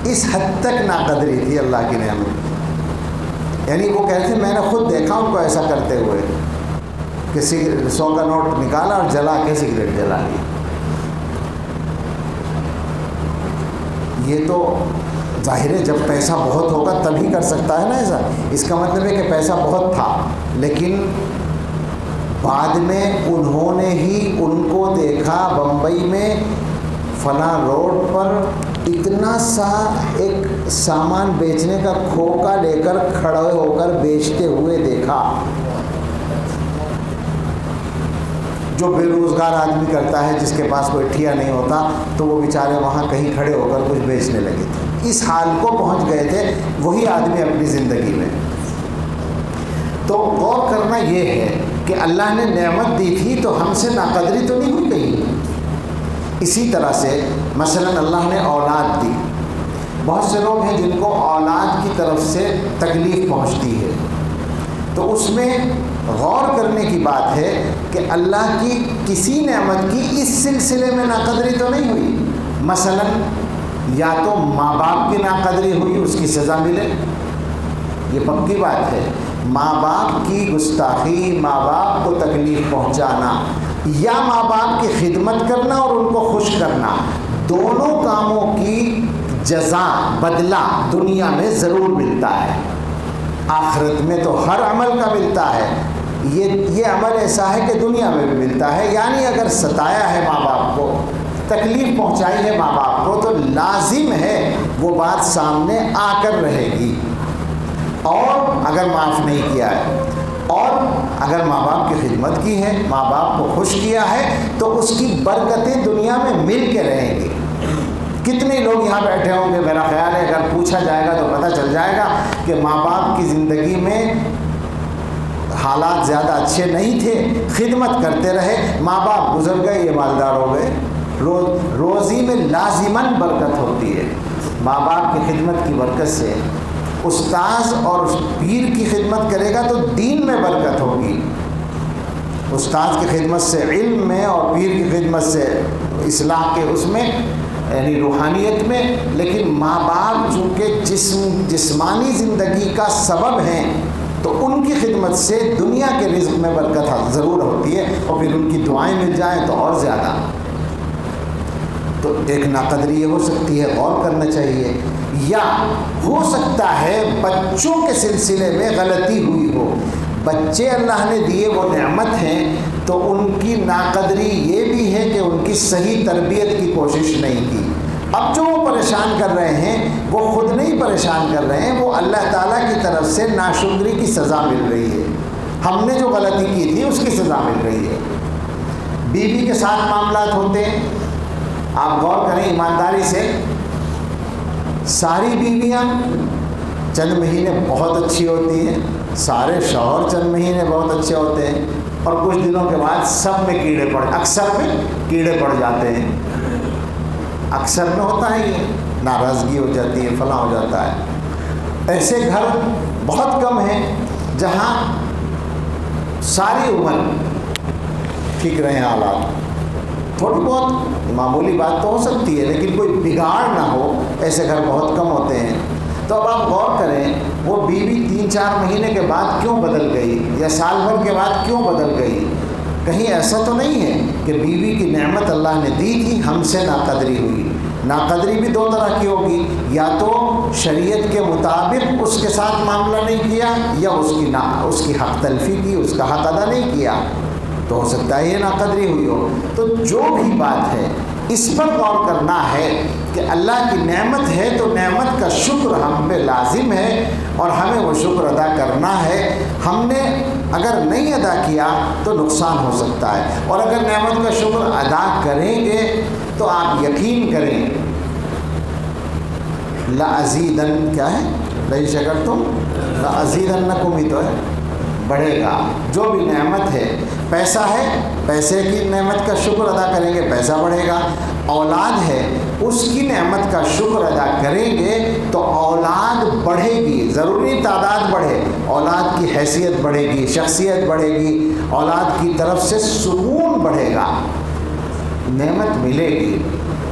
اس حد تک ناقدری تھی اللہ کی نعمت. یعنی وہ کہتے ہیں میں نے خود دیکھا ان کو ایسا کرتے ہوئے کہ 100 کا نوٹ نکالا اور جلا کے سگریٹ جلا لی. یہ تو ظاہر ہے جب پیسہ بہت ہوگا تبھی کر سکتا ہے نا ایسا. اس کا مطلب ہے کہ پیسہ بہت تھا، لیکن بعد میں انہوں نے ہی ان کو دیکھا بمبئی میں فلاں روڈ پر اتنا سا ایک سامان بیچنے کا کھوکا لے کر کھڑے ہو کر بیچتے ہوئے دیکھا، جو بے روزگار آدمی کرتا ہے جس کے پاس کوئی ٹھیا نہیں ہوتا تو وہ بیچارے وہاں کہیں کھڑے ہو کر کچھ بیچنے لگے تھے. اس حال کو پہنچ گئے تھے وہی آدمی اپنی زندگی میں. تو غور کرنا یہ ہے کہ اللہ نے نعمت دی تھی تو ہم سے ناقدری تو نہیں ہوئی کہیں. اسی طرح سے مثلا اللہ نے اولاد دی. بہت سے لوگ ہیں جن کو اولاد کی طرف سے تکلیف پہنچتی ہے، تو اس میں غور کرنے کی بات ہے کہ اللہ کی کسی نعمت کی اس سلسلے میں ناقدری تو نہیں ہوئی. مثلا یا تو ماں باپ کی ناقدری ہوئی، اس کی سزا ملے، یہ پکی بات ہے. ماں باپ کی گستاخی، ماں باپ کو تکلیف پہنچانا، یا ماں باپ کی خدمت کرنا اور ان کو خوش کرنا، دونوں کاموں کی جزا بدلہ دنیا میں ضرور ملتا ہے. آخرت میں تو ہر عمل کا ملتا ہے. یہ عمل ایسا ہے کہ دنیا میں بھی ملتا ہے. یعنی اگر ستایا ہے ماں باپ کو، تکلیف پہنچائی ہے ماں باپ کو، تو لازم ہے وہ بات سامنے آ کر رہے گی. اور اگر معاف نہیں کیا ہے اور اگر ماں باپ کی خدمت کی ہے، ماں باپ کو خوش کیا ہے، تو اس کی برکتیں دنیا میں مل کے رہیں گی. کتنے لوگ یہاں بیٹھے ہوں گے، میرا خیال ہے اگر پوچھا جائے گا تو پتہ چل جائے گا کہ ماں باپ کی زندگی میں حالات زیادہ اچھے نہیں تھے، خدمت کرتے رہے، ماں باپ گزر گئے، یہ مالدار ہو گئے. روزی میں لازماً برکت ہوتی ہے ماں باپ کی خدمت کی برکت سے. استاذ اور پیر کی خدمت کرے گا تو دین میں برکت ہوگی. استاذ کی خدمت سے علم میں اور پیر کی خدمت سے اصلاح کے اس میں یعنی روحانیت میں. لیکن ماں باپ چونکہ جسمانی زندگی کا سبب ہیں تو ان کی خدمت سے دنیا کے رزق میں برکت ضرور ہوتی ہے، اور پھر ان کی دعائیں مل جائیں تو اور زیادہ. تو ایک ناقدری یہ ہو سکتی ہے، غور کرنا چاہیے. یا ہو سکتا ہے بچوں کے سلسلے میں غلطی ہوئی ہو. بچے اللہ نے دیے وہ نعمت ہیں، تو ان کی ناقدری یہ بھی ہے کہ ان کی صحیح تربیت کی کوشش نہیں کی. اب جو وہ پریشان کر رہے ہیں وہ خود نہیں پریشان کر رہے ہیں، وہ اللہ تعالیٰ کی طرف سے ناشکری کی سزا مل رہی ہے. ہم نے جو غلطی کی تھی اس کی سزا مل رہی ہے. بیوی کے ساتھ معاملات ہوتے ہیں، آپ غور کریں ایمانداری سے. ساری بیویاں چند مہینے بہت اچھی ہوتی ہیں، سارے شوہر چند مہینے بہت اچھے ہوتے ہیں، اور کچھ دنوں کے بعد سب میں اکثر میں کیڑے پڑ جاتے ہیں. اکثر میں ہوتا ہے، یہ ناراضگی ہو جاتی ہے، فلاں ہو جاتا ہے. ایسے گھر بہت کم ہیں جہاں ساری عمر ٹھیک رہے حالات. تھوڑی بہت معمولی بات تو ہو سکتی ہے لیکن کوئی بگاڑ نہ ہو، ایسے گھر بہت کم ہوتے ہیں. تو اب آپ غور کریں وہ بیوی 3-4 مہینے کے بعد کیوں بدل گئی، یا سال بھر کے بعد کیوں بدل گئی. کہیں ایسا تو نہیں ہے کہ بیوی کی نعمت اللہ نے دی تھی، ہم سے ناقدری ہوئی. ناقدری بھی 2 طرح کی ہوگی، یا تو شریعت کے مطابق اس کے ساتھ معاملہ نہیں کیا، یا اس کی حق تلفی کی، اس کا حق ادا نہیں کیا، تو ہو سکتا ہے یہ ناقدری ہوئی ہو. تو جو بھی بات ہے اس پر غور کرنا ہے کہ اللہ کی نعمت ہے تو نعمت کا شکر ہم پہ لازم ہے، اور ہمیں وہ شکر ادا کرنا ہے. ہم نے اگر نہیں ادا کیا تو نقصان ہو سکتا ہے، اور اگر نعمت کا شکر ادا کریں گے تو آپ یقین کریں لَأَزِيدَن کیا ہے، لَإِن شَكَرْتُمْ لَأَزِيدَنَّكُمْ ہی تو ہے، بڑھے گا. جو بھی نعمت ہے، پیسہ ہے، پیسے کی نعمت کا شکر ادا کریں گے پیسہ بڑھے گا. اولاد ہے، اس کی نعمت کا شکر ادا کریں گے تو اولاد بڑھے گی. ضروری تعداد بڑھے، اولاد کی حیثیت بڑھے گی، شخصیت بڑھے گی، اولاد کی طرف سے سکون بڑھے گا، نعمت ملے گی.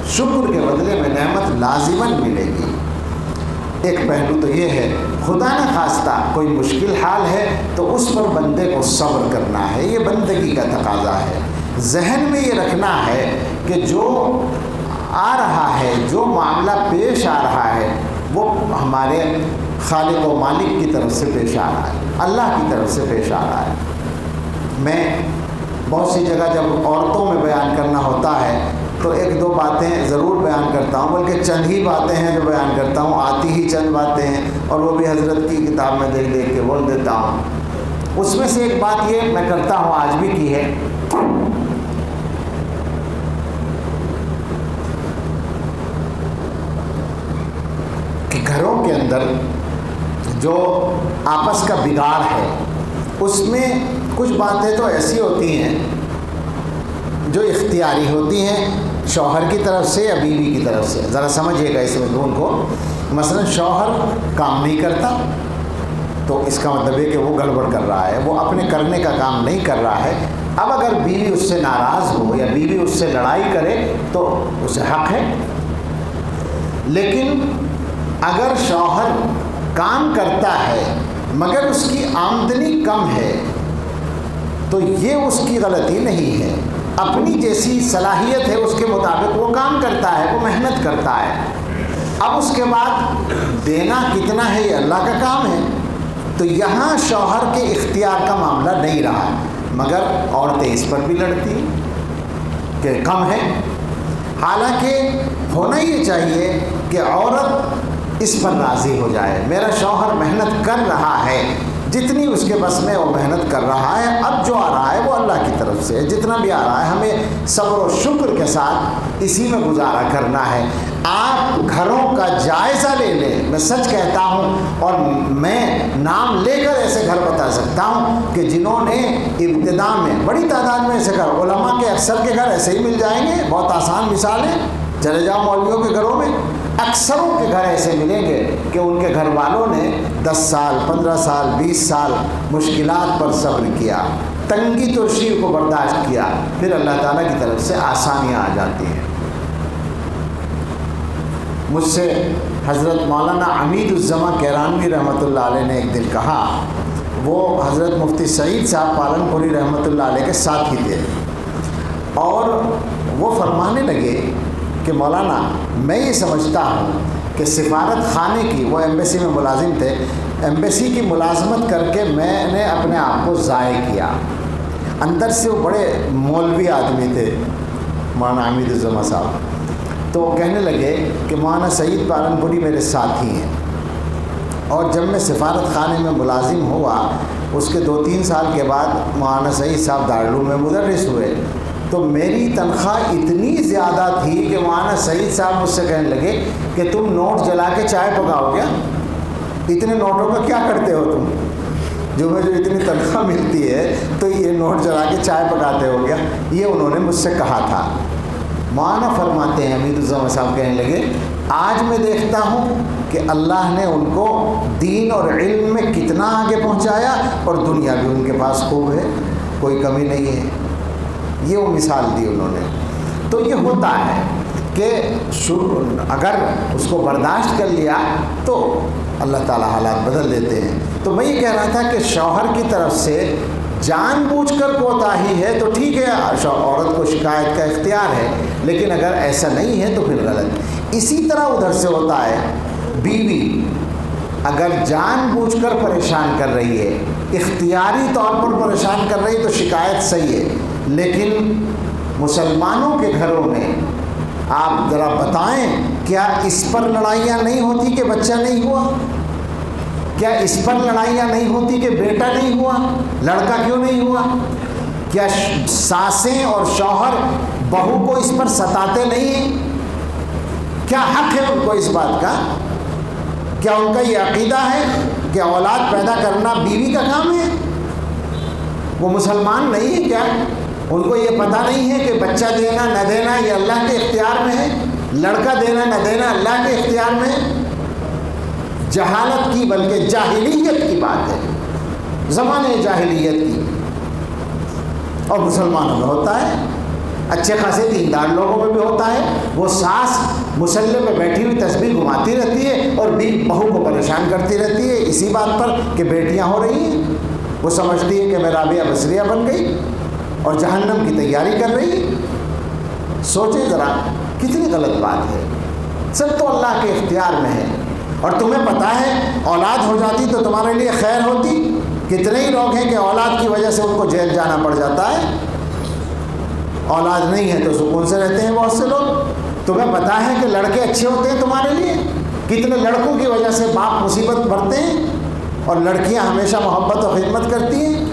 شکر کے بدلے میں نعمت لازماً ملے گی. ایک پہلو تو یہ ہے، خدا نہ خواستہ کوئی مشکل حال ہے تو اس پر بندے کو صبر کرنا ہے، یہ بندگی کا تقاضا ہے۔ ذہن میں یہ رکھنا ہے کہ جو آ رہا ہے، جو معاملہ پیش آ رہا ہے، وہ ہمارے خالق و مالک کی طرف سے پیش آ رہا ہے، اللہ کی طرف سے پیش آ رہا ہے۔ میں بہت سی جگہ جب عورتوں میں بیان کرنا ہوتا ہے تو ایک دو باتیں ضرور بیان کرتا ہوں، بلکہ چند ہی باتیں ہیں جو بیان کرتا ہوں، آتی ہی چند باتیں ہیں، اور وہ بھی حضرت کی کتاب میں دیکھ دیکھ کے بول دیتا ہوں۔ اس میں سے ایک بات یہ میں کرتا ہوں، آج بھی کی ہے، کہ گھروں کے اندر جو آپس کا بگاڑ ہے اس میں کچھ باتیں تو ایسی ہوتی ہیں جو اختیاری ہوتی ہیں، شوہر کی طرف سے یا بیوی کی طرف سے۔ ذرا سمجھیے گا اس مضمون کو۔ مثلا شوہر کام نہیں کرتا تو اس کا مطلب ہے کہ وہ گڑبڑ کر رہا ہے، وہ اپنے کرنے کا کام نہیں کر رہا ہے۔ اب اگر بیوی اس سے ناراض ہو یا بیوی اس سے لڑائی کرے تو اسے حق ہے، لیکن اگر شوہر کام کرتا ہے مگر اس کی آمدنی کم ہے تو یہ اس کی غلطی نہیں ہے، اپنی جیسی صلاحیت ہے اس کے مطابق وہ کام کرتا ہے، وہ محنت کرتا ہے۔ اب اس کے بعد دینا کتنا ہے یہ اللہ کا کام ہے، تو یہاں شوہر کے اختیار کا معاملہ نہیں رہا، مگر عورتیں اس پر بھی لڑتی کہ کم ہے۔ حالانکہ ہونا یہ چاہیے کہ عورت اس پر راضی ہو جائے، میرا شوہر محنت کر رہا ہے، جتنی اس کے بس میں وہ محنت کر رہا ہے، اب جو آ رہا ہے وہ اللہ کی طرف سے، جتنا بھی آ رہا ہے ہمیں صبر و شکر کے ساتھ اسی میں گزارا کرنا ہے۔ آپ گھروں کا جائزہ لے لیں، میں سچ کہتا ہوں، اور میں نام لے کر ایسے گھر بتا سکتا ہوں کہ جنہوں نے ابتدا میں بڑی تعداد میں ایسے گھر، علماء کے اکثر کے گھر ایسے ہی مل جائیں گے، بہت آسان مثالیں، چلے جاؤ مولویوں کے گھروں میں، اکثروں کے گھر ایسے ملیں گے کہ ان کے گھر والوں نے 10 سال 15 سال 20 سال مشکلات پر صبر کیا، تنگی ترشی کو برداشت کیا، پھر اللہ تعالیٰ کی طرف سے آسانیاں آ جاتی ہیں۔ مجھ سے حضرت مولانا عمید الزماں کیرانوی رحمۃ اللہ علیہ نے ایک دن کہا، وہ حضرت مفتی سعید صاحب پالن پوری رحمۃ اللہ علیہ کے ساتھ ہی تھے، اور وہ فرمانے لگے کہ مولانا میں یہ سمجھتا ہوں کہ سفارت خانے کی، وہ ایمبیسی میں ملازم تھے، ایمبیسی کی ملازمت کر کے میں نے اپنے آپ کو ضائع کیا۔ اندر سے وہ بڑے مولوی آدمی تھے مولانا عمید الزماں صاحب، تو وہ کہنے لگے کہ مولانا سعید پالن پوری میرے ساتھی ہیں، اور جب میں سفارت خانے میں ملازم ہوا اس کے 2-3 سال کے بعد مولانا سعید صاحب دارالعلوم میں مدرس ہوئے، تو میری تنخواہ اتنی زیادہ تھی کہ مولانا سعید صاحب مجھ سے کہنے لگے کہ تم نوٹ جلا کے چائے پکاؤ کیا، اتنے نوٹوں کا کیا کرتے ہو تم، جو اتنی تنخواہ ملتی ہے تو یہ نوٹ جلا کے چائے پکاتے ہو کیا، یہ انہوں نے مجھ سے کہا تھا۔ مولانا فرماتے ہیں، عمید الزماں صاحب کہنے لگے، آج میں دیکھتا ہوں کہ اللہ نے ان کو دین اور علم میں کتنا آگے پہنچایا، اور دنیا بھی ان کے پاس خوب ہے، کوئی کمی نہیں ہے۔ یہ وہ مثال دی انہوں نے۔ تو یہ ہوتا ہے کہ اگر اس کو برداشت کر لیا تو اللہ تعالیٰ حالات بدل دیتے ہیں۔ تو میں یہ کہہ رہا تھا کہ شوہر کی طرف سے جان بوجھ کر کوتاہی ہے تو ٹھیک ہے، عورت کو شکایت کا اختیار ہے، لیکن اگر ایسا نہیں ہے تو پھر غلط۔ اسی طرح ادھر سے ہوتا ہے، بیوی اگر جان بوجھ کر پریشان کر رہی ہے، اختیاری طور پر پریشان کر رہی ہے تو شکایت صحیح ہے، لیکن مسلمانوں کے گھروں میں آپ ذرا بتائیں، کیا اس پر لڑائیاں نہیں ہوتی کہ بچہ نہیں ہوا؟ کیا اس پر لڑائیاں نہیں ہوتی کہ بیٹا نہیں ہوا، لڑکا کیوں نہیں ہوا؟ کیا ساسیں اور شوہر بہو کو اس پر ستاتے نہیں ہیں؟ کیا حق ہے ان کو اس بات کا؟ کیا ان کا یہ عقیدہ ہے کہ اولاد پیدا کرنا بیوی کا کام ہے؟ وہ مسلمان نہیں ہے کیا؟ ان کو یہ پتہ نہیں ہے کہ بچہ دینا نہ دینا یہ اللہ کے اختیار میں ہے، لڑکا دینا نہ دینا اللہ کے اختیار میں ہے؟ جہالت کی بلکہ جاہلیت کی بات ہے، زمانے جاہلیت کی، اور مسلمانوں میں ہوتا ہے۔ اچھے خاصے دیندار لوگوں میں بھی ہوتا ہے. وہ ساس مصلی پہ بیٹھی ہوئی تسبیح گھماتی رہتی ہے اور بہو کو پریشان کرتی رہتی ہے اسی بات پر کہ بیٹیاں ہو رہی ہیں. وہ سمجھتی ہے کہ میں رابعہ بصریہ بن گئی اور جہنم کی تیاری کر رہی ہے. سوچیں ذرا کتنی غلط بات ہے. سب تو اللہ کے اختیار میں ہے. اور تمہیں پتہ ہے اولاد ہو جاتی تو تمہارے لیے خیر ہوتی. کتنے ہی لوگ ہیں کہ اولاد کی وجہ سے ان کو جیل جانا پڑ جاتا ہے. اولاد نہیں ہے تو سکون سے رہتے ہیں بہت سے لوگ. تمہیں پتہ ہے کہ لڑکے اچھے ہوتے ہیں تمہارے لیے. کتنے لڑکوں کی وجہ سے باپ مصیبت بھرتے ہیں اور لڑکیاں ہمیشہ محبت و خدمت کرتی ہیں.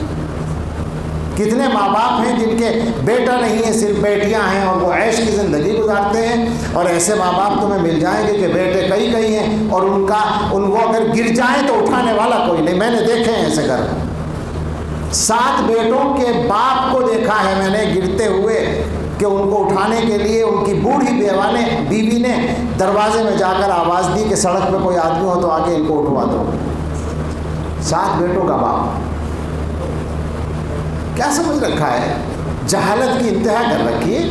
کتنے ماں باپ ہیں جن کے بیٹا نہیں ہے صرف بیٹیاں ہیں اور وہ عیش کی زندگی گزارتے ہیں. اور ایسے ماں باپ تمہیں مل جائیں گے کہ بیٹے کئی ہیں اور وہ اگر گر جائیں تو اٹھانے والا کوئی نہیں. میں نے دیکھے ہیں ایسے گھر. 7 بیٹوں کے باپ کو دیکھا ہے میں نے گرتے ہوئے کہ ان کو اٹھانے کے لیے ان کی بوڑھی بیوی نے دروازے میں جا کر آواز دی کہ سڑک پہ کوئی آدمی ہو تو آ کے ان کو اٹھوا دو. 7 بیٹوں کا باپ. کیا سمجھ رکھا ہے؟ جہالت کی انتہا کر رکھی ہے.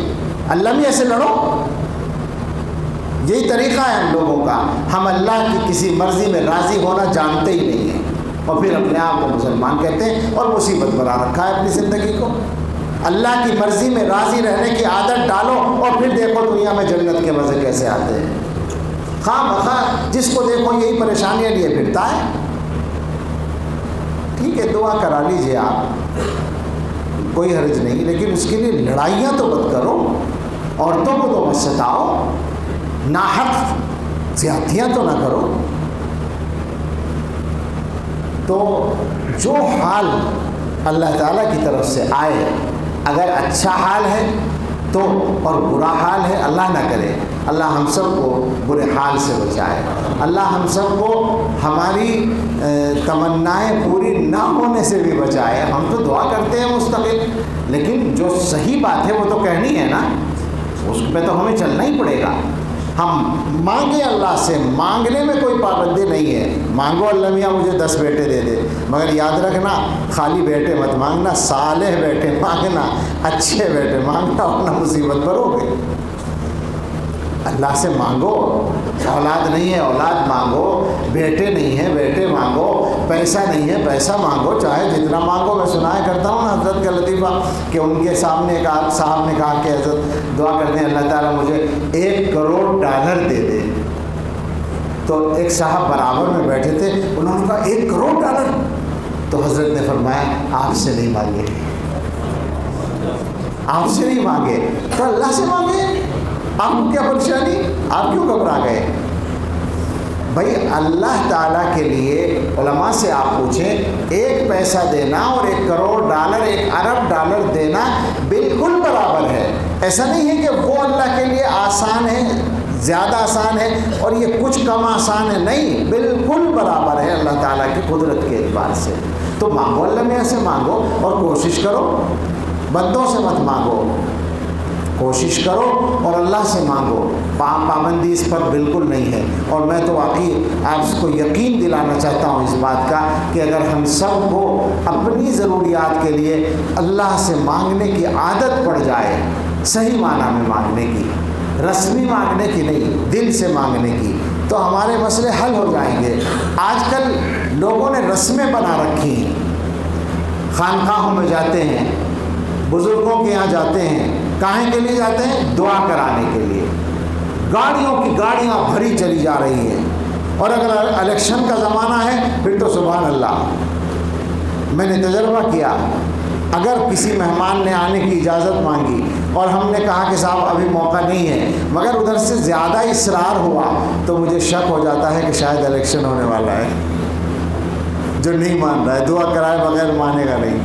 اللہ میں ایسے لڑو. یہی طریقہ ہے ہم لوگوں کا. ہم اللہ کی کسی مرضی میں راضی ہونا جانتے ہی نہیں ہیں اور پھر اپنے آپ کو مسلمان کہتے ہیں اور مصیبت بنا رکھا ہے اپنی زندگی کو. اللہ کی مرضی میں راضی رہنے کی عادت ڈالو اور پھر دیکھو دنیا میں جنت کے مزے کیسے آتے ہیں. خواہ مخواہ جس کو دیکھو یہی پریشانیاں لیے پھرتا ہے. ٹھیک ہے دعا کرا لیجیے آپ, کوئی حرج نہیں, لیکن اس کے لیے لڑائیاں تو مت کرو. عورتوں کو تو مت ستاؤ. ناحق زیادتیاں تو نہ کرو. تو جو حال اللہ تعالیٰ کی طرف سے آئے, اگر اچھا حال ہے تو اور برا حال ہے اللہ نہ کرے. اللہ ہم سب کو برے حال سے بچائے. اللہ ہم سب کو ہماری تمنائیں پوری نہ ہونے سے بھی بچائے. ہم تو دعا کرتے ہیں مستقل, لیکن جو صحیح بات ہے وہ تو کہنی ہے نا, اس پہ تو ہمیں چلنا ہی پڑے گا. ہم مانگیں اللہ سے, مانگنے میں کوئی پابندی نہیں ہے. مانگو اللہ میاں مجھے 10 بیٹے دے دے, مگر یاد رکھنا خالی بیٹے مت مانگنا, صالح بیٹے مانگنا, اچھے بیٹے مانگنا, ورنہ مصیبت پر ہوگے. اللہ سے مانگو. اولاد نہیں ہے اولاد مانگو, بیٹے نہیں ہے بیٹے مانگو, پیسہ نہیں ہے پیسہ مانگو, چاہے جتنا مانگو. میں سنایا کرتا ہوں نا حضرت کا لطیفہ کہ ان کے سامنے ایک صاحب نے کہا کہ حضرت دعا کرتے ہیں اللہ تعالیٰ مجھے $1 کروڑ دے دے. تو ایک صاحب برابر میں بیٹھے تھے, انہوں نے کہا $1 کروڑ. تو حضرت نے فرمایا آپ سے نہیں مانگے, آپ سے نہیں مانگے تو اللہ سے مانگے. آپ کو کیا پریشانی, آپ کیوں گھبرا گئے؟ بھائی اللہ تعالیٰ کے لیے علماء سے آپ پوچھیں, 1 پیسہ دینا اور $1 کروڑ, $1 ارب دینا بالکل برابر ہے. ایسا نہیں ہے کہ وہ اللہ کے لیے آسان ہے, زیادہ آسان ہے اور یہ کچھ کم آسان ہے. نہیں, بالکل برابر ہے اللہ تعالیٰ کی قدرت کے اعتبار سے. تو مانگو اللہ میں سے مانگو اور کوشش کرو, بندوں سے مت مانگو. کوشش کرو اور اللہ سے مانگو. پابندی اس پر بالکل نہیں ہے. اور میں تو واقعی آپ کو یقین دلانا چاہتا ہوں اس بات کا کہ اگر ہم سب کو اپنی ضروریات کے لیے اللہ سے مانگنے کی عادت پڑ جائے, صحیح معنی میں مانگنے کی, رسمی مانگنے کی نہیں, دل سے مانگنے کی, تو ہمارے مسئلے حل ہو جائیں گے. آج کل لوگوں نے رسمیں بنا رکھی ہیں. خانقاہوں میں جاتے ہیں, بزرگوں کے یہاں جاتے ہیں, کاہے کے لیے جاتے ہیں؟ دعا کرانے کے لیے. گاڑیوں کی گاڑیاں بھری چلی جا رہی ہیں, اور اگر الیکشن کا زمانہ ہے پھر تو سبحان اللہ. میں نے تجربہ کیا, اگر کسی مہمان نے آنے کی اجازت مانگی اور ہم نے کہا کہ صاحب ابھی موقع نہیں ہے, مگر ادھر سے زیادہ اصرار ہوا تو مجھے شک ہو جاتا ہے کہ شاید الیکشن ہونے والا ہے. جو نہیں مان رہا ہے, دعا کرائے بغیر مانے گا نہیں.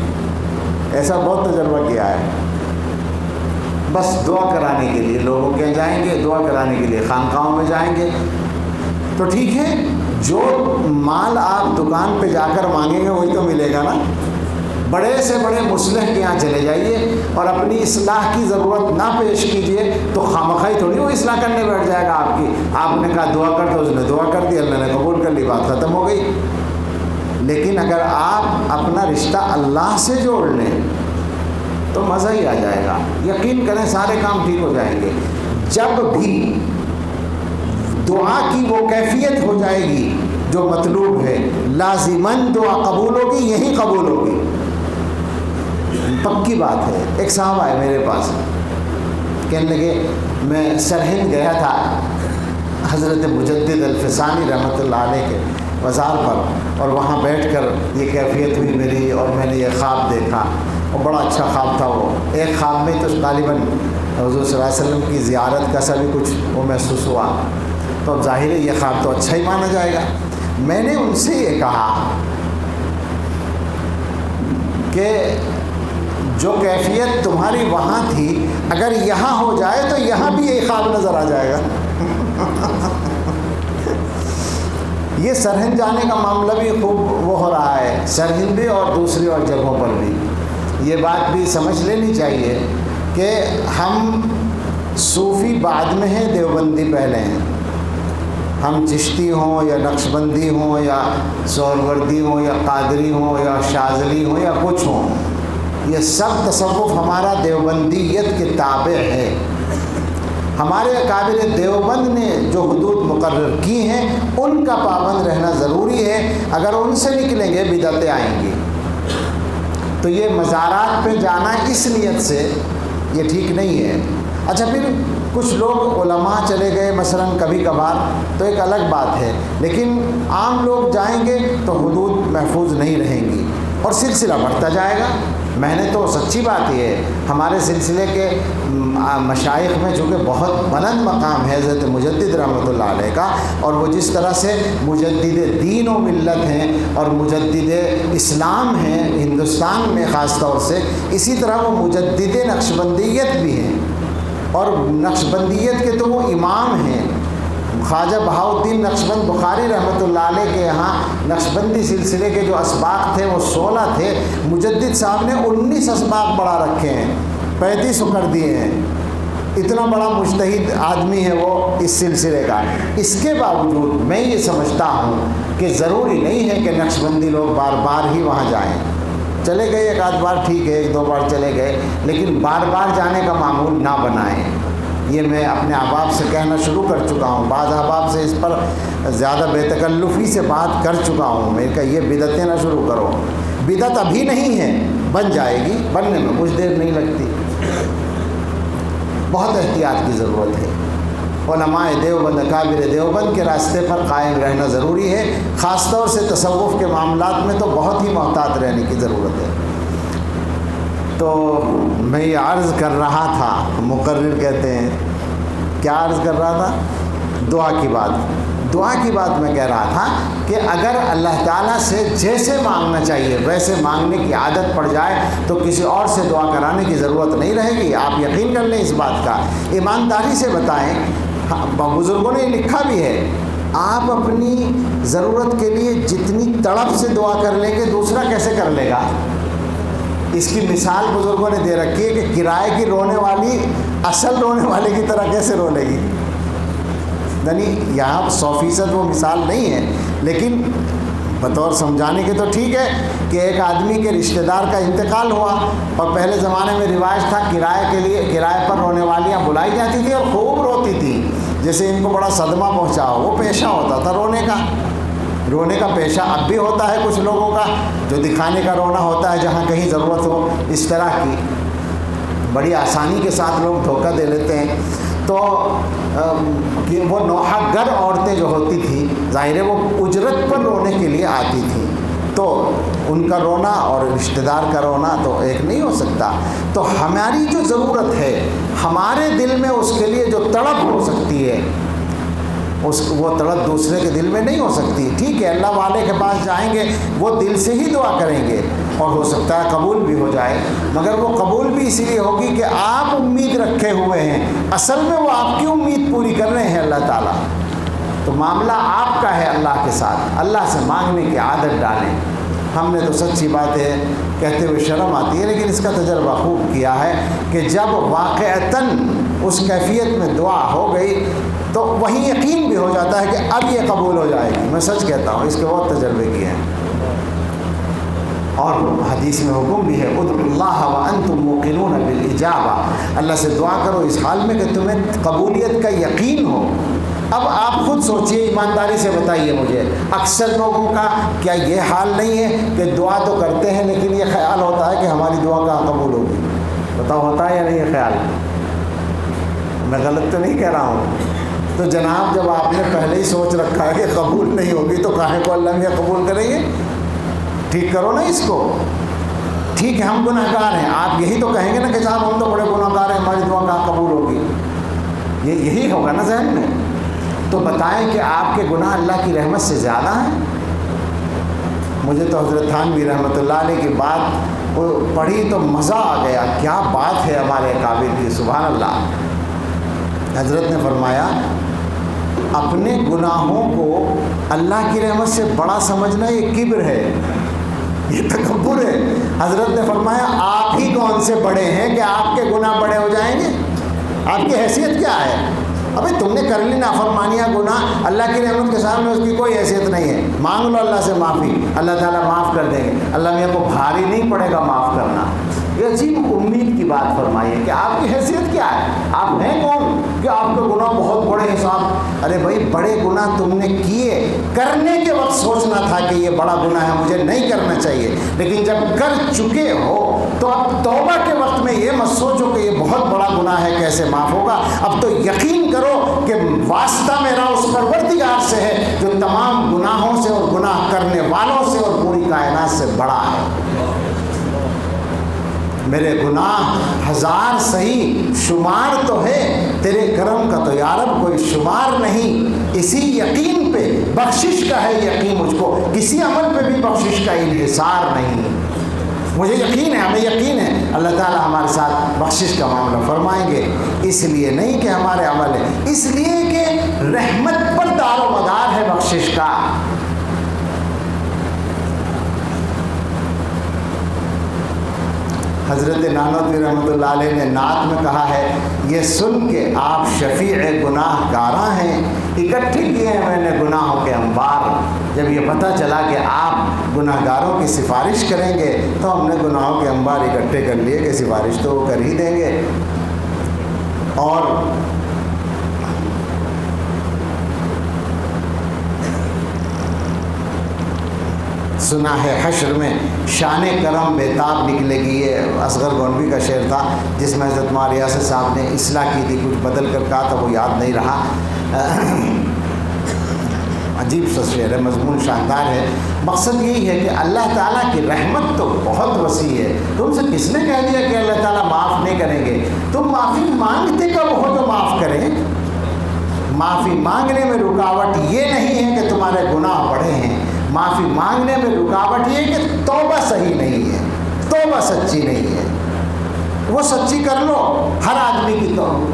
ایسا بہت تجربہ کیا ہے. بس دعا کرانے کے لیے لوگوں کے جائیں گے, دعا کرانے کے لیے خانقاہوں میں جائیں گے, تو ٹھیک ہے, جو مال آپ دکان پہ جا کر مانگیں گے وہی تو ملے گا نا. بڑے سے بڑے مصلح کے یہاں چلے جائیے اور اپنی اصلاح کی ضرورت نہ پیش کیجیے تو خامخواہ تھوڑی وہ اصلاح کرنے بیٹھ جائے گا آپ کی. آپ نے کہا دعا کر, تو اس نے دعا کر دی, اللہ نے قبول کر لی, بات ختم ہو گئی. لیکن اگر آپ اپنا رشتہ اللہ سے جوڑ لیں تو مزہ ہی آ جائے گا. یقین کریں سارے کام ٹھیک ہو جائیں گے. جب بھی دعا کی وہ کیفیت ہو جائے گی جو مطلوب ہے، لازماً دعا قبول ہوگی، یہی قبول ہوگی، پکی بات ہے. ایک صاحب آئے میرے پاس، کہنے لگے میں سرہند گیا تھا حضرت مجدد الفسانی رحمۃ اللہ علیہ کے مزار پر، اور وہاں بیٹھ کر یہ کیفیت ہوئی میری، اور میں نے یہ خواب دیکھا، اور بڑا اچھا خواب تھا وہ. ایک خواب میں تو غالباً حضور صلی اللہ علیہ وسلم کی زیارت کا سا بھی کچھ وہ محسوس ہوا، تو اب ظاہر ہے یہ خواب تو اچھا ہی مانا جائے گا. میں نے ان سے یہ کہا کہ جو کیفیت تمہاری وہاں تھی اگر یہاں ہو جائے تو یہاں بھی یہی خواب نظر آ جائے گا. یہ سرہند جانے کا معاملہ بھی خوب وہ ہو رہا ہے، سرہند بھی اور دوسری اور جگہوں پر بھی. یہ بات بھی سمجھ لینی چاہیے کہ ہم صوفی بعد میں ہیں، دیوبندی پہلے ہیں. ہم چشتی ہوں یا نقشبندی ہوں یا سہروردی ہوں یا قادری ہوں یا شاذلی ہوں یا کچھ ہوں، یہ سب تصوف ہمارا دیوبندیت کے تابع ہے. ہمارے اکابر دیوبند نے جو حدود مقرر کی ہیں ان کا پابند رہنا ضروری ہے. اگر ان سے نکلیں گے بدعتیں آئیں گی. تو یہ مزارات پہ جانا اس نیت سے یہ ٹھیک نہیں ہے. اچھا پھر کچھ لوگ علماء چلے گئے مثلاً کبھی کبھار تو ایک الگ بات ہے، لیکن عام لوگ جائیں گے تو حدود محفوظ نہیں رہیں گی اور سلسلہ بڑھتا جائے گا. میں نے تو سچی بات یہ ہے، ہمارے سلسلے کے مشائخ میں چونکہ بہت بلند مقام ہے حضرت مجدد رحمۃ اللہ علیہ کا، اور وہ جس طرح سے مجدد دین و ملت ہیں اور مجدد اسلام ہیں ہندوستان میں خاص طور سے، اسی طرح وہ مجدد نقشبندیت بھی ہیں. اور نقشبندیت کے تو وہ امام ہیں. خواجہ بہاؤالدین نقشبند بخاری رحمۃ اللہ علیہ کے یہاں نقشبندی سلسلے کے جو اسباق تھے وہ 16 تھے. مجدد صاحب نے 19 اسباق بڑھا رکھے ہیں، 35 کر دیے ہیں. اتنا بڑا مجتہد آدمی ہے وہ اس سلسلے کا. اس کے باوجود میں یہ سمجھتا ہوں کہ ضروری نہیں ہے کہ نقشبندی لوگ بار بار ہی وہاں جائیں. چلے گئے ایک آدھ بار ٹھیک ہے، ایک دو بار چلے گئے، لیکن بار بار جانے کا معمول نہ بنائیں. یہ میں اپنے احباب سے کہنا شروع کر چکا ہوں. بعض احباب سے اس پر زیادہ بے تکلفی سے بات کر چکا ہوں. میں کہا یہ بدعتیں نہ شروع کرو. بدعت ابھی نہیں ہے، بن جائے گی، بننے میں کچھ دیر نہیں لگتی. بہت احتیاط کی ضرورت ہے. علماء دیوبند اکابر دیوبند کے راستے پر قائم رہنا ضروری ہے. خاص طور سے تصوف کے معاملات میں تو بہت ہی محتاط رہنے کی ضرورت ہے. تو میں یہ عرض کر رہا تھا، مقرر کہتے ہیں کیا عرض کر رہا تھا؟ دعا کی بات میں کہہ رہا تھا کہ اگر اللہ تعالیٰ سے جیسے مانگنا چاہیے ویسے مانگنے کی عادت پڑ جائے تو کسی اور سے دعا کرانے کی ضرورت نہیں رہے گی. آپ یقین کر لیں اس بات کا. ایمانداری سے بتائیں، بزرگوں نے لکھا بھی ہے، آپ اپنی ضرورت کے لیے جتنی تڑپ سے دعا کر لیں گے دوسرا کیسے کر لے گا. اس کی مثال بزرگوں نے دے رکھی ہے کہ کرائے کی رونے والی اصل رونے والے کی طرح کیسے رو لے گی. یعنی یہاں 100% وہ مثال نہیں ہے، لیکن بطور سمجھانے کے تو ٹھیک ہے کہ ایک آدمی کے رشتہ دار کا انتقال ہوا اور پہلے زمانے میں رواج تھا کرائے کے لیے کرائے پر رونے والیاں بلائی جاتی تھیں اور خوب روتی تھیں، جیسے ان کو بڑا صدمہ پہنچا ہو. وہ پیشہ ہوتا تھا رونے کا پیشہ اب بھی ہوتا ہے کچھ لوگوں کا، جو دکھانے کا رونا ہوتا ہے جہاں کہیں ضرورت ہو. اس طرح کی بڑی آسانی کے ساتھ لوگ دھوکہ دے لیتے ہیں. تو وہ نوحہ گر عورتیں جو ہوتی تھیں ظاہر ہے وہ اجرت پر رونے کے لیے آتی تھیں، تو ان کا رونا اور رشتہ دار کا رونا تو ایک نہیں ہو سکتا. تو ہماری جو ضرورت ہے ہمارے دل میں اس کے لیے جو تڑپ ہو سکتی ہے وہ تڑپ دوسرے کے دل میں نہیں ہو سکتی. ٹھیک ہے اللہ والے کے پاس جائیں گے وہ دل سے ہی دعا کریں گے اور ہو سکتا ہے قبول بھی ہو جائے، مگر وہ قبول بھی اسی لیے ہوگی کہ آپ امید رکھے ہوئے ہیں. اصل میں وہ آپ کی امید پوری کر رہے ہیں اللہ تعالیٰ. تو معاملہ آپ کا ہے اللہ کے ساتھ. اللہ سے مانگنے کی عادت ڈالیں. ہم نے تو سچی بات ہے کہتے ہوئے شرم آتی ہے، لیکن اس کا تجربہ خوب کیا ہے کہ جب واقعتاً اس کیفیت میں دعا ہو گئی تو وہیں یقین بھی ہو جاتا ہے کہ اب یہ قبول ہو جائے گی. میں سچ کہتا ہوں، اس کے بہت تجربے کیے ہیں. اور حدیث میں حکم بھی ہے ادعوا اللہ وانتم موقنون بالاجابہ، اللہ سے دعا کرو اس حال میں کہ تمہیں قبولیت کا یقین ہو۔ اب آپ خود سوچئے، ایمانداری سے بتائیے مجھے، اکثر لوگوں کا کیا یہ حال نہیں ہے کہ دعا تو کرتے ہیں لیکن یہ خیال ہوتا ہے کہ ہماری دعا کہاں قبول ہوگی؟ بتاؤ ہوتا ہے یا نہیں یہ خیال؟ میں غلط تو نہیں کہہ رہا ہوں؟ تو جناب جب آپ نے پہلے ہی سوچ رکھا ہے کہ قبول نہیں ہوگی تو کاہے کو اللہ میاں قبول کریں گے؟ ٹھیک کرو نا اس کو۔ ٹھیک ہے ہم گناہ گار ہیں، آپ یہی تو کہیں گے نا کہ صاحب ہم تو بڑے گناہ گار ہیں، ہماری دعا کہاں قبول ہوگی؟ یہی ہوگا نا ذہن میں۔ تو بتائیں کہ آپ کے گناہ اللہ کی رحمت سے زیادہ ہیں؟ مجھے تو حضرت تھانوی رحمۃ اللہ علیہ کی بات پڑھی تو مزہ آ گیا، کیا بات ہے ہمارے قابل کی، سبحان اللہ۔ حضرت نے فرمایا اپنے گناہوں کو اللہ کی رحمت سے بڑا سمجھنا یہ کبر ہے، یہ تکبر ہے۔ حضرت نے فرمایا آپ ہی کون سے بڑے ہیں کہ آپ کے گناہ بڑے ہو جائیں گے؟ آپ کی حیثیت کیا ہے؟ ابھی تم نے کر لی نافرمانیاں گناہ، اللہ کی رحمت کے سامنے اس کی کوئی حیثیت نہیں ہے۔ مانگ لو اللہ سے معافی، اللہ تعالیٰ معاف کر دیں گے، اللہ میاں کو بھاری نہیں پڑے گا معاف کرنا۔ یہ عجیب امید کی بات فرمائی ہے کہ آپ کی حیثیت کیا ہے؟ آپ ہیں کون کہ آپ کے گناہ بہت بڑے ہیں صاحب؟ ارے بھائی بڑے گناہ تم نے کیے، کرنے کے وقت سوچنا تھا کہ یہ بڑا گناہ ہے مجھے نہیں کرنا چاہیے، لیکن جب کر چکے ہو تو اب توبہ کے وقت میں یہ مت سوچو کہ یہ بہت بڑا گناہ ہے کیسے معاف ہوگا۔ اب تو یقین کرو کہ واسطہ میرا اس پروردگار سے ہے جو تمام گناہوں سے اور گناہ کرنے والوں سے اور پوری کائنات سے بڑا ہے۔ میرے گناہ ہزار صحیح شمار تو ہے، تیرے کرم کا تو یارب کوئی شمار نہیں۔ اسی یقین پہ بخشش کا ہے یقین مجھ کو، کسی عمل پہ بھی بخشش کا انحصار نہیں۔ مجھے یقین ہے، ہمیں یقین ہے اللہ تعالیٰ ہمارے ساتھ بخشش کا معاملہ فرمائیں گے، اس لیے نہیں کہ ہمارے عمل ہے، اس لیے کہ رحمت پر دار و مدار ہے بخشش کا۔ حضرت نانوتوی رحمۃ اللہ علیہ نے نعت میں کہا ہے، یہ سن کے آپ شفیع گناہ گاراں ہیں، اکٹھے کیے ہیں میں نے گناہوں کے انبار۔ جب یہ پتہ چلا کہ آپ گناہ گاروں کی سفارش کریں گے تو ہم نے گناہوں کے انبار اکٹھے کر لیے کہ سفارش تو وہ کر ہی دیں گے۔ اور سنا ہے حشر میں شان کرم بےتاب نکلے گی، یہ اصغر گونوی کا شعر تھا جس میں حضرت مولانا ریاست صاحب نے اصلاح کی تھی، کچھ بدل کر کہا تھا وہ یاد نہیں رہا۔ عجیب سا شعر ہے، مضمون شاندار ہے۔ مقصد یہی ہے کہ اللہ تعالیٰ کی رحمت تو بہت وسیع ہے۔ تم سے کس نے کہہ دیا کہ اللہ تعالیٰ معاف نہیں کریں گے؟ تم معافی مانگتے کب ہو تو معاف کریں۔ معافی مانگنے میں رکاوٹ یہ نہیں ہے کہ تمہارے گناہ بڑے ہیں، معافی مانگنے میں رکاوٹ یہ کہ توبہ صحیح نہیں ہے، توبہ سچی نہیں ہے۔ وہ سچی کر لو، ہر آدمی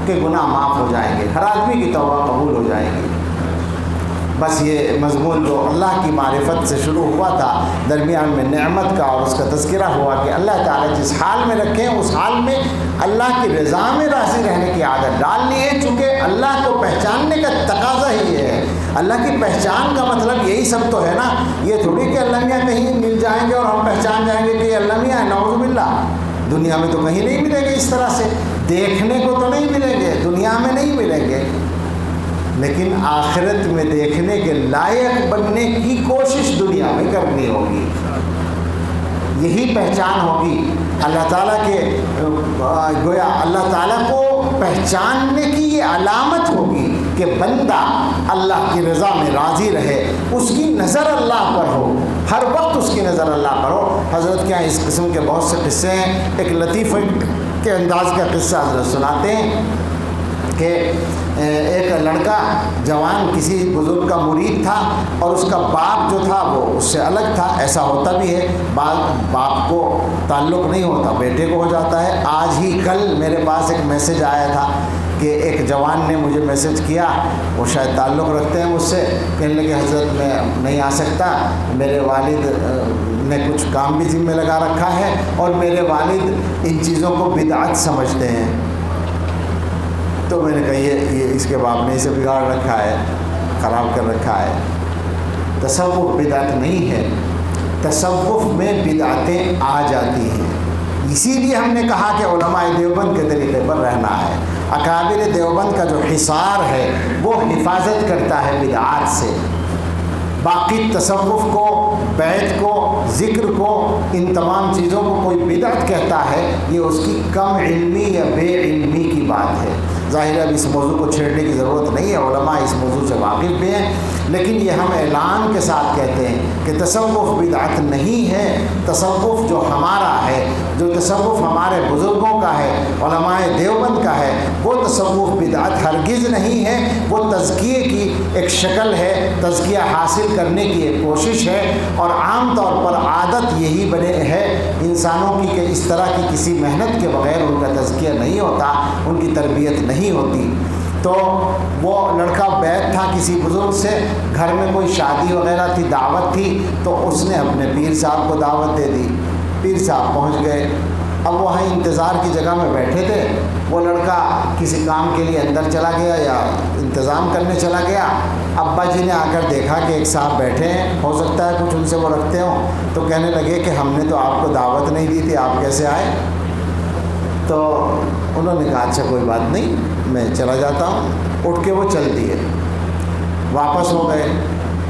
کے گناہ معاف ہو جائیں گے، ہر آدمی کی توبہ قبول ہو جائے گی۔ بس یہ مضمون جو اللہ کی معرفت سے شروع ہوا تھا، درمیان میں نعمت کا اور اس کا تذکرہ ہوا کہ اللہ تعالیٰ جس حال میں رکھیں اس حال میں اللہ کی رضا میں راضی رہنے کی عادت ڈالنی ہے، چونکہ اللہ کو پہچاننے کا تقاضا ہی یہ ہے۔ اللہ کی پہچان کا مطلب یہی سب تو ہے نا، یہ تھوڑی کہ اللہ میاں کہیں مل جائیں گے اور ہم پہچان جائیں گے کہ یہ اللہ میاں ہے، نعوذ باللہ۔ دنیا میں تو کہیں نہیں ملیں گے اس طرح سے، دیکھنے کو تو نہیں ملیں گے، دنیا میں نہیں ملیں گے، لیکن آخرت میں دیکھنے کے لائق بننے کی کوشش دنیا میں کرنی ہوگی۔ یہی پہچان ہوگی اللہ تعالیٰ کے، گویا اللہ تعالیٰ کو پہچاننے کی یہ علامت ہوگی کہ بندہ اللہ کی رضا میں راضی رہے، اس کی نظر اللہ پر ہو، ہر وقت اس کی نظر اللہ پر ہو۔ حضرت کے اس قسم کے بہت سے قصے ہیں۔ ایک لطیفہ کے انداز کا قصہ حضرت سناتے ہیں کہ ایک لڑکا جوان کسی بزرگ کا مرید تھا اور اس کا باپ جو تھا وہ اس سے الگ تھا۔ ایسا ہوتا بھی ہے، باپ کو تعلق نہیں ہوتا، بیٹے کو ہو جاتا ہے۔ آج ہی کل میرے پاس ایک میسج آیا تھا کہ ایک جوان نے مجھے میسج کیا، وہ شاید تعلق رکھتے ہیں مجھ سے، کہنے لگے حضرت میں نہیں آ سکتا، میرے والد نے کچھ کام بھی ذمہ لگا رکھا ہے اور میرے والد ان چیزوں کو بدعت سمجھتے ہیں۔ تو میں نے کہا یہ اس کے باپ نے اسے بگاڑ رکھا ہے، خراب کر رکھا ہے۔ تصوف بدعت نہیں ہے، تصوف میں بدعتیں آ جاتی ہیں۔ اسی لیے ہم نے کہا کہ علماء دیوبند کے طریقے پر رہنا ہے۔ اکابر دیوبند کا جو حصار ہے وہ حفاظت کرتا ہے بدعات سے۔ باقی تصوف کو، بیت کو، ذکر کو، ان تمام چیزوں کو کوئی بدعت کہتا ہے، یہ اس کی کم علمی یا بے علمی کی بات ہے۔ ظاہر ہے اب اس موضوع کو چھیڑنے کی ضرورت نہیں ہے، علماء اس موضوع سے واقف بھی ہیں، لیکن یہ ہم اعلان کے ساتھ کہتے ہیں کہ تصوف بدعت نہیں ہے۔ تصوف جو ہمارا ہے، جو تصوف ہمارے بزرگوں کا ہے، علماء دیوبند کا ہے، وہ تصوف بدعت ہرگز نہیں ہے۔ وہ تزکیے کی ایک شکل ہے، تزکیہ حاصل کرنے کی ایک کوشش ہے، اور عام طور پر عادت یہی بنے ہے انسانوں کی کہ اس طرح کی کسی محنت کے بغیر ان کا تزکیہ نہیں ہوتا، ان کی تربیت نہیں ہوتی۔ تو وہ لڑکا بیت تھا کسی بزرگ سے، گھر میں کوئی شادی وغیرہ تھی، دعوت تھی، تو اس نے اپنے پیر صاحب کو دعوت دے دی۔ پیر صاحب پہنچ گئے، اب وہاں انتظار کی جگہ میں بیٹھے تھے، وہ لڑکا کسی کام کے لیے اندر چلا گیا یا انتظام کرنے چلا گیا۔ ابا جی نے آ کر دیکھا کہ ایک صاحب بیٹھے ہیں، ہو سکتا ہے کچھ ان سے وہ رکھتے ہوں، تو کہنے لگے کہ ہم نے تو آپ کو دعوت نہیں دی تھی، آپ کیسے آئے؟ تو انہوں نے کہا اچھا کوئی بات نہیں، میں چلا جاتا ہوں۔ اٹھ کے وہ چل دیے، واپس ہو گئے۔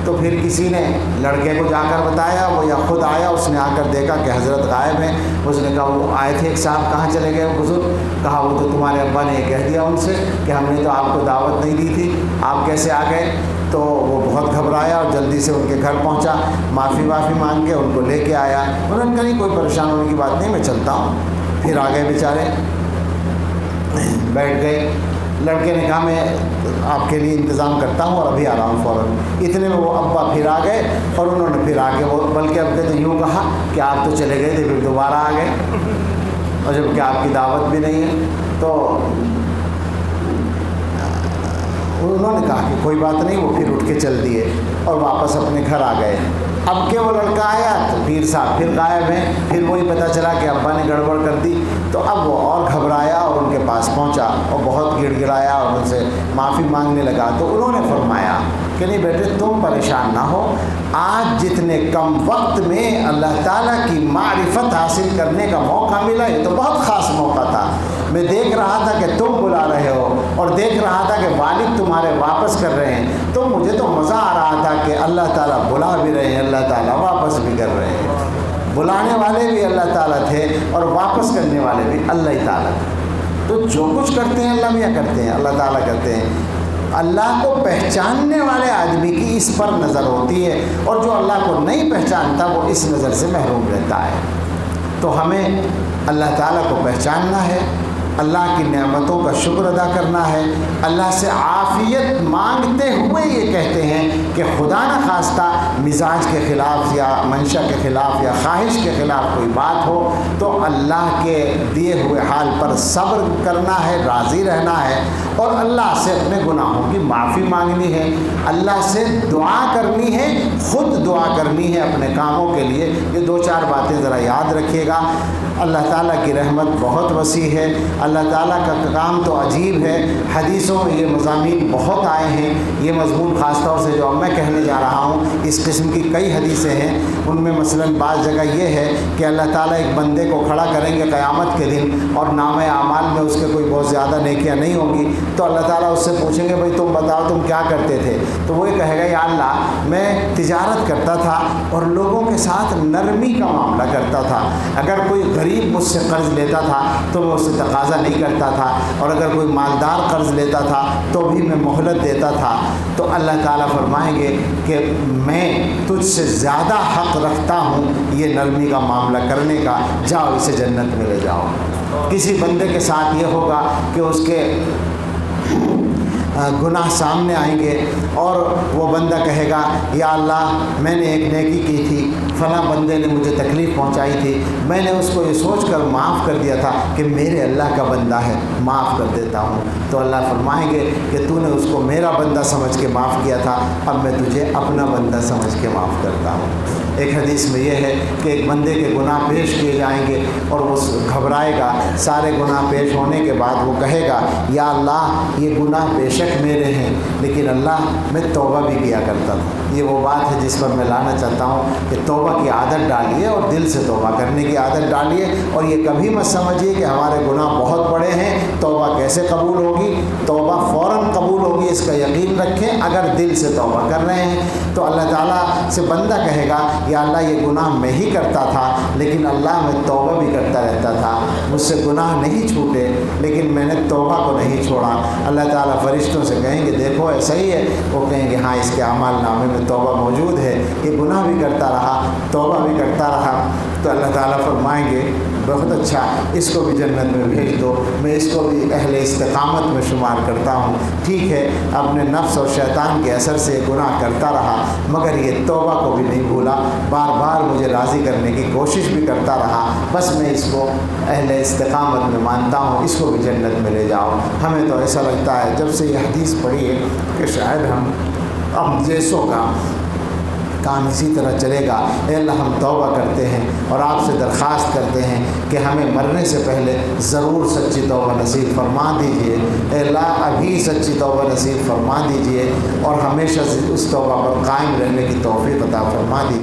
تو پھر کسی نے لڑکے کو جا کر بتایا، وہ یا خود آیا، اس نے آ کر دیکھا کہ حضرت غائب ہیں۔ اس نے کہا وہ آئے تھے ایک صاحب، کہاں چلے گئے وہ بزرگ؟ کہا وہ تو تمہارے ابا نے یہ کہہ دیا ان سے کہ ہم نے تو آپ کو دعوت نہیں دی تھی، آپ کیسے آ گئے؟ تو وہ بہت گھبرایا اور جلدی سے ان کے گھر پہنچا، معافی مانگ کے ان کو لے کے آیا۔ انہوں نے کہا نہیں کوئی پریشان ہونے کی بات نہیں، میں چلتا ہوں۔ پھر آ گئے بیچارے، بیٹھ گئے۔ لڑکے نے کہا میں آپ کے لیے انتظام کرتا ہوں اور ابھی آ رہا ہوں فوراً۔ اتنے میں وہ ابا پھر آ گئے، اور انہوں نے پھر آ کے وہ بلکہ اب تو یوں کہا کہ آپ تو چلے گئے تھے، پھر دوبارہ آ گئے، اور جب کہ آپ کی دعوت بھی نہیں ہے۔ تو انہوں نے کہا کہ کوئی بات نہیں، وہ پھر اٹھ کے چل دیے اور واپس اپنے گھر آ گئے۔ اب کہ وہ لڑکا آیا تو پیر صاحب پھر غائب ہیں، پھر وہی پتہ چلا کہ ابا نے گڑبڑ کر دی۔ تو اب وہ اور گھبرایا اور ان کے پاس پہنچا اور بہت گڑ گڑایا اور ان سے معافی مانگنے لگا۔ تو انہوں نے فرمایا کہ نہیں بیٹے تم پریشان نہ ہو، آج جتنے کم وقت میں اللہ تعالیٰ کی معرفت حاصل کرنے کا موقع ملا، یہ تو بہت خاص موقع تھا۔ میں دیکھ رہا تھا کہ تم بلا رہے ہو، اور دیکھ رہا تھا کہ والد تمہارے واپس کر رہے ہیں، تو مجھے تو مزہ آ رہا تھا کہ اللہ تعالیٰ بلا بھی رہے ہیں، اللہ تعالیٰ واپس بھی کر رہے ہیں۔ بلانے والے بھی اللہ تعالیٰ تھے اور واپس کرنے والے بھی اللہ تعالیٰ تھے۔ تو جو کچھ کرتے ہیں اللہ میاں کرتے ہیں، اللہ تعالیٰ کرتے ہیں۔ اللہ کو پہچاننے والے آدمی کی اس پر نظر ہوتی ہے، اور جو اللہ کو نہیں پہچانتا وہ اس نظر سے محروم رہتا ہے۔ تو ہمیں اللہ تعالیٰ کو پہچاننا ہے، اللہ کی نعمتوں کا شکر ادا کرنا ہے، اللہ سے عافیت مانگتے ہوئے یہ کہتے ہیں کہ خدا نہ خواستہ مزاج کے خلاف یا منشا کے خلاف یا خواہش کے خلاف کوئی بات ہو تو اللہ کے دیے ہوئے حال پر صبر کرنا ہے، راضی رہنا ہے، اور اللہ سے اپنے گناہوں کی معافی مانگنی ہے، اللہ سے دعا کرنی ہے، خود دعا کرنی ہے اپنے کاموں کے لیے۔ یہ دو چار باتیں ذرا یاد رکھیے گا۔ اللہ تعالیٰ کی رحمت بہت وسیع ہے، اللہ تعالیٰ کا کام تو عجیب ہے۔ حدیثوں میں یہ مضامین بہت آئے ہیں، یہ مضمون خاص طور سے جو اب میں کہنے جا رہا ہوں اس قسم کی کئی حدیثیں ہیں۔ ان میں مثلاً بعض جگہ یہ ہے کہ اللہ تعالیٰ ایک بندے کو کھڑا کریں گے قیامت کے دن، اور نامہ اعمال میں اس کے کوئی بہت زیادہ نیکیاں نہیں ہوں گی، تو اللہ تعالیٰ اس سے پوچھیں گے بھائی تم بتاؤ تم کیا کرتے تھے؟ تو وہ یہ کہے گا یا اللہ میں تجارت کرتا تھا اور لوگوں کے ساتھ نرمی کا معاملہ کرتا تھا، اگر کوئی غریب مجھ سے قرض لیتا تھا تو میں اس سے تقاضا نہیں کرتا تھا، اور اگر کوئی مالدار قرض لیتا تھا تو بھی میں مہلت دیتا تھا۔ تو اللہ تعالیٰ فرمائیں گے کہ میں تجھ سے زیادہ حق رکھتا ہوں یہ نرمی کا معاملہ کرنے کا، جاؤ اسے جنت میں لے جاؤ۔ کسی بندے کے ساتھ یہ ہوگا کہ اس کے گناہ سامنے آئیں گے اور وہ بندہ کہے گا یا اللہ میں نے ایک نیکی کی تھی، فلاں بندے نے مجھے تکلیف پہنچائی تھی، میں نے اس کو یہ سوچ کر معاف کر دیا تھا کہ میرے اللہ کا بندہ ہے، معاف کر دیتا ہوں۔ تو اللہ فرمائیں گے کہ تو نے اس کو میرا بندہ سمجھ کے معاف کیا تھا، اب میں تجھے اپنا بندہ سمجھ کے معاف کرتا ہوں۔ ایک حدیث میں یہ ہے کہ ایک بندے کے گناہ پیش کیے جائیں گے اور وہ گھبرائے گا، سارے گناہ پیش ہونے کے بعد وہ کہے گا یا اللہ یہ گناہ بے شک شک میرے ہیں، لیکن اللہ میں توبہ بھی کیا کرتا تھا۔ یہ وہ بات ہے جس پر میں لانا چاہتا ہوں کہ توبہ کی عادت ڈالیے اور دل سے توبہ کرنے کی عادت ڈالیے، اور یہ کبھی مت سمجھیے کہ ہمارے گناہ بہت بڑے ہیں، توبہ کیسے قبول ہوگی۔ توبہ فوراً قبول ہوگی، اس کا یقین رکھیں۔ اگر دل سے توبہ کر رہے ہیں تو اللہ تعالیٰ سے بندہ کہے گا یا اللہ یہ گناہ میں ہی کرتا تھا، لیکن اللہ میں توبہ بھی کرتا رہتا تھا، مجھ سے گناہ نہیں چھوٹے لیکن میں نے توبہ کو نہیں چھوڑا۔ اللہ تعالیٰ فرشتوں سے کہیں گے دیکھو ایسا ہی ہے، وہ کہیں گے ہاں اس کے اعمال نامے میں توبہ موجود ہے، یہ گناہ بھی کرتا رہا توبہ بھی کرتا رہا۔ تو اللہ تعالیٰ فرمائیں گے بہت اچھا، اس کو بھی جنت میں بھیج دو، میں اس کو بھی اہل استقامت میں شمار کرتا ہوں۔ ٹھیک ہے، اپنے نفس اور شیطان کے اثر سے گناہ کرتا رہا مگر یہ توبہ کو بھی نہیں بھولا، بار بار مجھے راضی کرنے کی کوشش بھی کرتا رہا، بس میں اس کو اہل استقامت میں مانتا ہوں، اس کو بھی جنت میں لے جاؤ۔ ہمیں تو ایسا لگتا ہے جب سے یہ حدیث پڑھی ہے کہ شاید ہم جیسوں کا کام اسی طرح چلے گا۔ اے اللہ ہم توبہ کرتے ہیں اور آپ سے درخواست کرتے ہیں کہ ہمیں مرنے سے پہلے ضرور سچی توبہ نصیب فرما دیجئے۔ اے اللہ ابھی سچی توبہ نصیب فرما دیجئے اور ہمیشہ اس توبہ پر قائم رہنے کی توفیق عطا فرما دیجئے۔